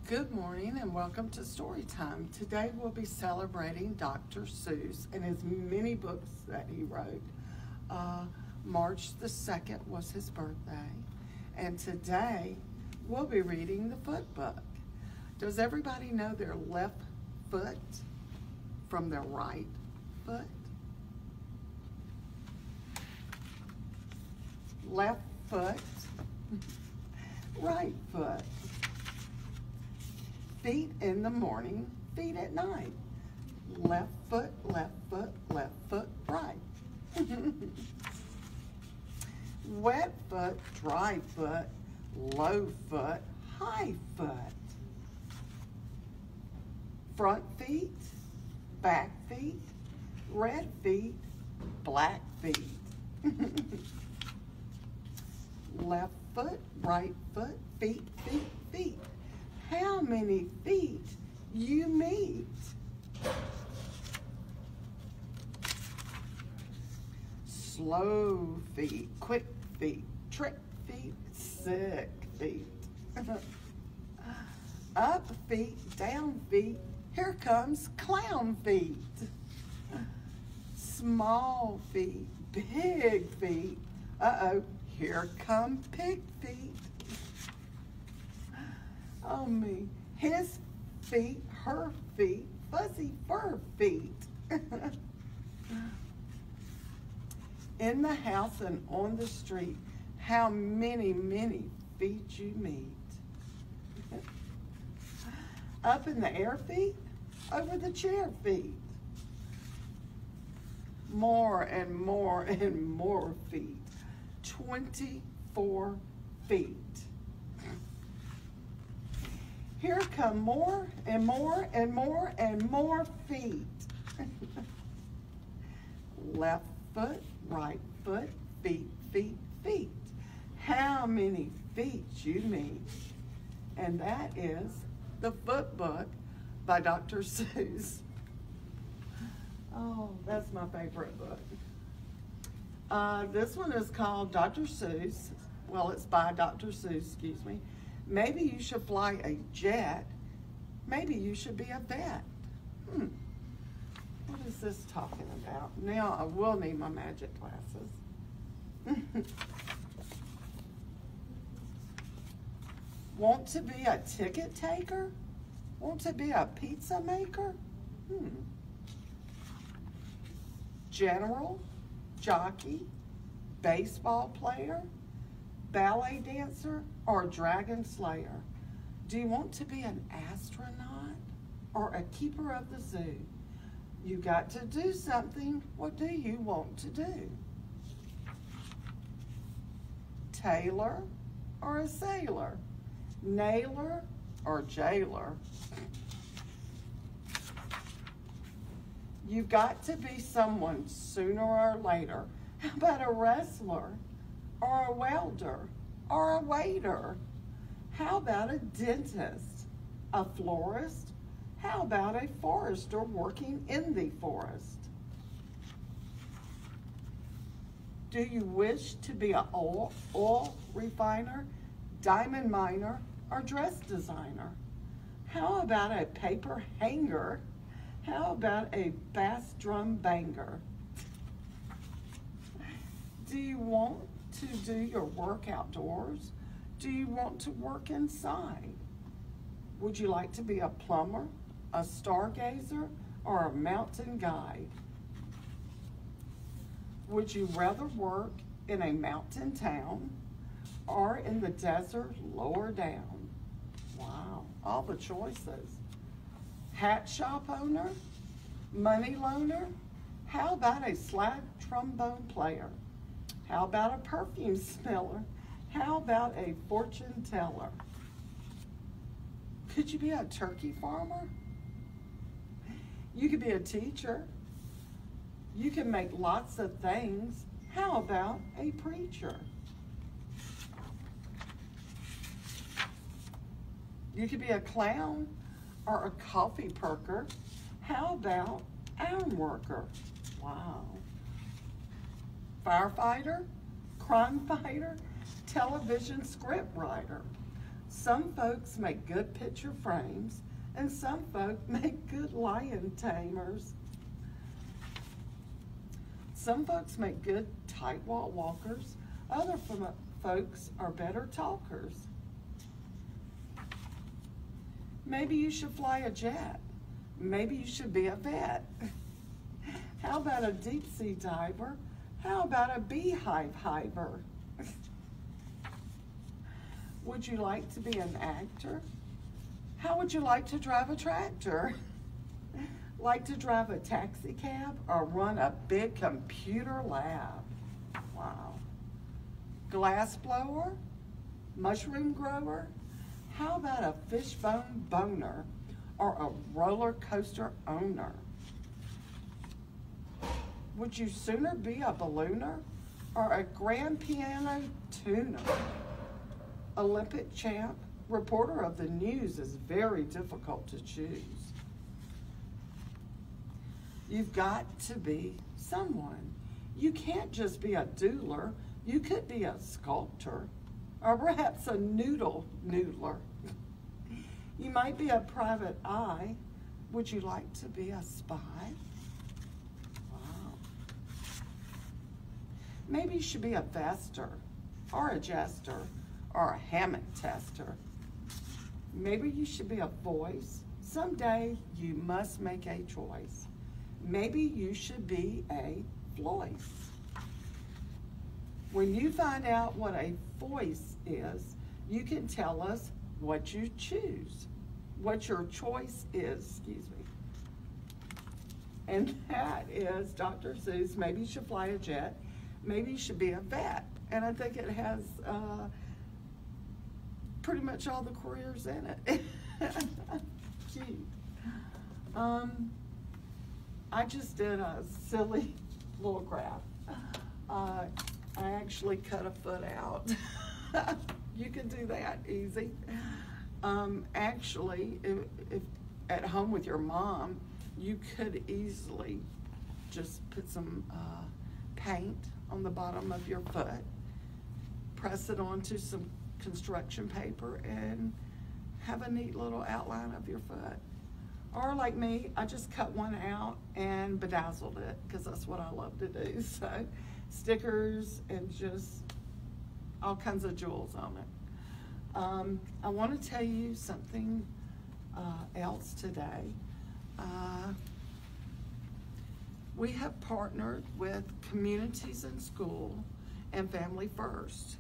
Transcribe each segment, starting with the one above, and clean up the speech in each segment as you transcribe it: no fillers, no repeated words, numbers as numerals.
Good morning and welcome to Storytime. Today we'll be celebrating Dr. Seuss and his many books that he wrote. March the 2nd was his birthday, and today we'll be reading the foot book. Does everybody know their left foot from their right foot? Left foot, right foot. Feet in the morning, feet at night. Left foot, left foot, left foot, right. Wet foot, dry foot, low foot, high foot. Front feet, back feet, red feet, black feet. Left foot, right foot, feet, feet, feet. How many feet you meet? Slow feet, quick feet, trick feet, sick feet. Up feet, down feet, here comes clown feet. Small feet, big feet, uh-oh, here come pig feet. Oh me, his feet, her feet, fuzzy fur feet. In the house and on the street, how many, many feet you meet. Up in the air feet, over the chair feet. More and more and more feet. 24 feet. Here come more and more and more and more feet. Left foot, right foot, feet, feet, feet. How many feet you meet? And that is the Foot Book by Dr. Seuss. Oh, that's my favorite book. This one is called Dr. Seuss. Well, it's by Dr. Seuss, excuse me. Maybe you should fly a jet. Maybe you should be a vet. What is this talking about? Now I will need my magic glasses. Want to be a ticket taker? Want to be a pizza maker? General, jockey, baseball player, ballet dancer, or dragon slayer? Do you want to be an astronaut or a keeper of the zoo? You got to do something. What do you want to do? Tailor or a sailor? Nailer or jailer? You've got to be someone sooner or later. How about a wrestler? Or a welder, or a waiter? How about a dentist, a florist? How about a forester working in the forest? Do you wish to be an oil refiner, diamond miner, or dress designer? How about a paper hanger? How about a bass drum banger? Do you want to do your work outdoors? Do you want to work inside? Would you like to be a plumber, a stargazer, or a mountain guide? Would you rather work in a mountain town or in the desert lower down? Wow, all the choices. Hat shop owner, money loaner? How about a slide trombone player? How about a perfume smeller? How about a fortune teller? Could you be a turkey farmer? You could be a teacher. You can make lots of things. How about a preacher? You could be a clown or a coffee perker. How about iron worker? Wow. Firefighter, crime fighter, television script writer, Some folks make good picture frames, and some folk make good lion tamers. Some folks make good tightrope walkers. Other folks are better talkers. Maybe you should fly a jet. Maybe you should be a vet. How about a deep sea diver? How about a beehive hiver? Would you like to be an actor? How would you like to drive a tractor? Like to drive a taxi cab or run a big computer lab? Wow. Glass blower? Mushroom grower? How about a fishbone boner or a roller coaster owner? Would you sooner be a ballooner or a grand piano tuner? Olympic champ, reporter of the news is very difficult to choose. You've got to be someone. You can't just be a doodler. You could be a sculptor or perhaps a noodler. You might be a private eye. Would you like to be a spy? Wow. Maybe you should be a vester or a jester or a hammock tester. Maybe you should be a voice. Someday you must make a choice. Maybe you should be a voice. When you find out what a voice is, you can tell us what you choose, what your choice is, excuse me. And that is Dr. Seuss. Maybe you should fly a jet. Maybe you should be a vet. And I think it has pretty much all the careers in it. Cute. I just did a silly little graph. I actually cut a foot out. You can do that easy. Actually, if at home with your mom, you could easily just put some paint on the bottom of your foot, press it onto some construction paper, and have a neat little outline of your foot. Or like me, I just cut one out and bedazzled it because that's what I love to do. So stickers and just all kinds of jewels on it. I want to tell you something else today. We have partnered with Communities in School and Family First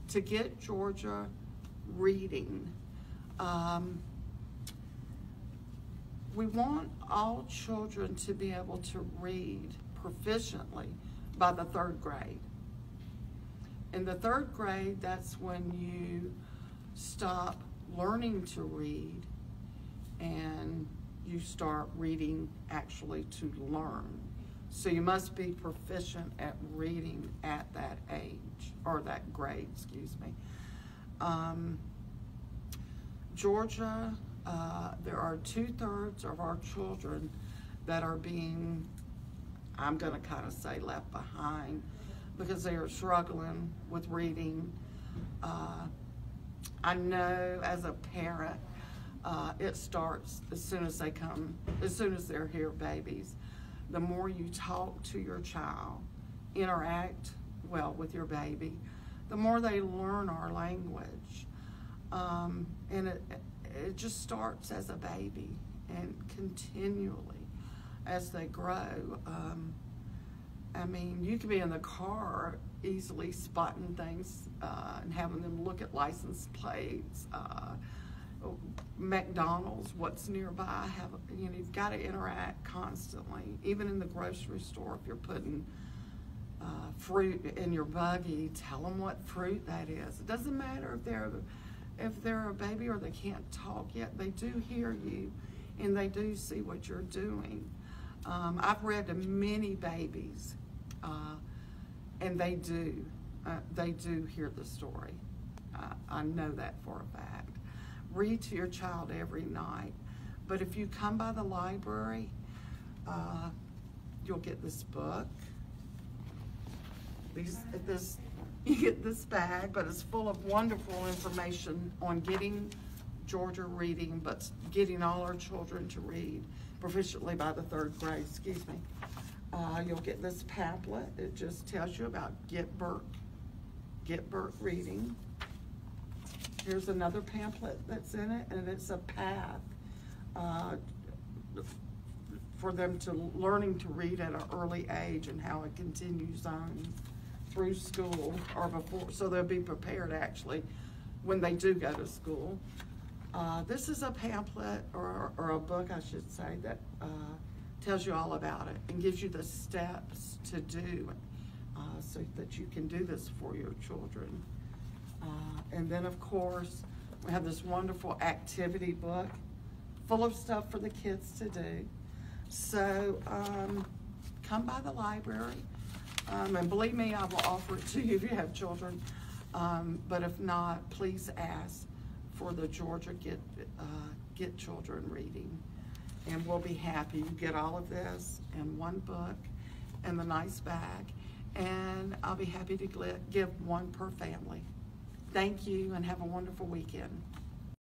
to get Georgia reading. We want all children to be able to read proficiently by the 3rd grade. In the 3rd grade, that's when you stop learning to read and you start reading actually to learn. So you must be proficient at reading at that age, or that grade, excuse me. Georgia, there are 2/3 of our children that are being, I'm gonna kind of say, left behind because they are struggling with reading. I know as a parent, it starts as soon as they come, as soon as they're here, babies. The more you talk to your child, interact well with your baby, the more they learn our language. And it just starts as a baby and continually as they grow. I mean, you can be in the car easily spotting things and having them look at license plates. McDonald's, what's nearby, you've got to interact constantly. Even in the grocery store, if you're putting fruit in your buggy, tell them what fruit that is. It doesn't matter if they're a baby or they can't talk yet, they do hear you and they do see what you're doing. I've read to many babies and they do hear the story. I know that for a fact. Read to your child every night. But if you come by the library, you'll get this book. This you get this bag, but it's full of wonderful information on getting Georgia reading, but getting all our children to read proficiently by the 3rd grade, excuse me. You'll get this pamphlet. It just tells you about Get Burke reading. Here's another pamphlet that's in it, and it's a path for them to learning to read at an early age and how it continues on through school or before, so they'll be prepared actually when they do go to school. This is a pamphlet or a book, I should say, that tells you all about it and gives you the steps to do so that you can do this for your children. And then, of course, we have this wonderful activity book full of stuff for the kids to do. So come by the library, and believe me, I will offer it to you if you have children. But if not, please ask for the Georgia Get Children reading, and we'll be happy. You get all of this in one book and the nice bag, and I'll be happy to give one per family. Thank you, and have a wonderful weekend.